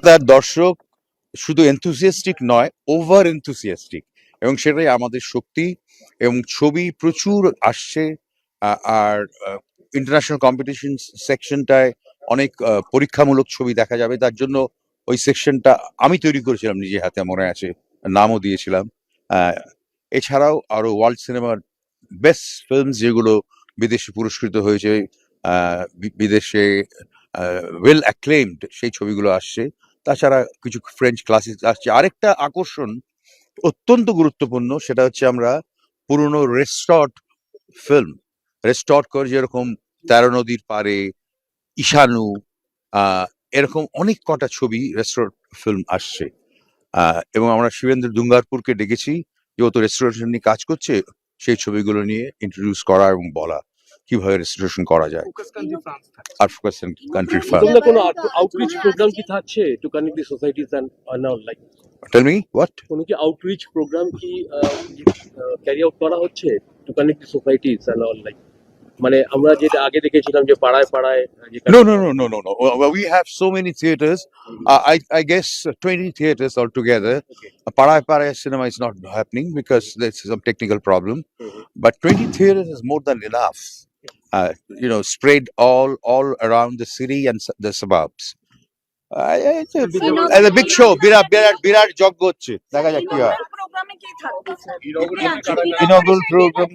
কলকাতার দর্শক শুধু এনথুসিয়াস্টিক নয়, ওভার এনথুসিয়াস্টিক, এবং সেটাই আমাদের শক্তি। এবং ছবি প্রচুর আসছে, আর ইন্টারন্যাশনাল কম্পিটিশন সেকশনটায় অনেক পরীক্ষামূলক ছবি দেখা যাবে। তার জন্য ওই সেকশনটা আমি তৈরি করেছিলাম নিজে হাতে, মনে আছে, নামও দিয়েছিলাম। এছাড়াও আরো ওয়ার্ল্ড সিনেমার বেস্ট ফিল্ম যেগুলো বিদেশে পুরস্কৃত হয়েছে, বিদেশে ওয়েল অ্যাক্লেমড, সেই ছবিগুলো আসছে। তাছাড়া কিছু ফ্রেঞ্চ ক্লাসিক আসছে। আরেকটা আকর্ষণ অত্যন্ত গুরুত্বপূর্ণ, সেটা হচ্ছে আমরা পুরনো রেস্টর্ট ফিল্ম, রেস্টর্ট করে যেরকম ১৩ নদীর পারে, ঈশানু, এরকম অনেক কটা ছবি রেস্টর্ট ফিল্ম আসছে। এবং আমরা শিবেন্দ্র দুঙ্গারপুরকে ডেকেছি, যে ও তো রেস্টোরেশন নিয়ে কাজ করছে, সেই ছবিগুলো নিয়ে ইন্ট্রোডিউস করা এবং বলা কিভাবে রেস্টোরেশন করা যায়। আর ফোকাস কান্ট্রি ফান্ড। তোমরা কোনো আউটরিচ প্রোগ্রাম কি থাকছে to connect the societies and all, like tell me what? কোনো কি আউটরিচ প্রোগ্রাম কি ক্যারি আউট করা হচ্ছে to connect the societies and all, like মানে আমরা যেটা আগে দেখেছিলাম যে পাড়ায় পাড়ায় No. Well, we have so many theaters. I guess 20 theaters altogether. Parai Parai cinema is not happening because there's some technical problem. But 20 theaters is more than enough. Spread all around the city and the suburbs. It's a big show. বিরাট যজ্ঞ হচ্ছে, দেখা যাক কি হয়। Inaugural program.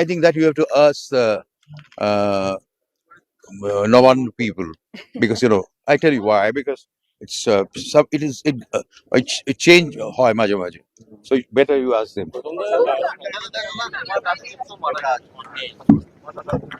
I think that you have to ask the Navan people, because I tell you why. Because it's it change হয় মাঝে মাঝে, so better you ask them.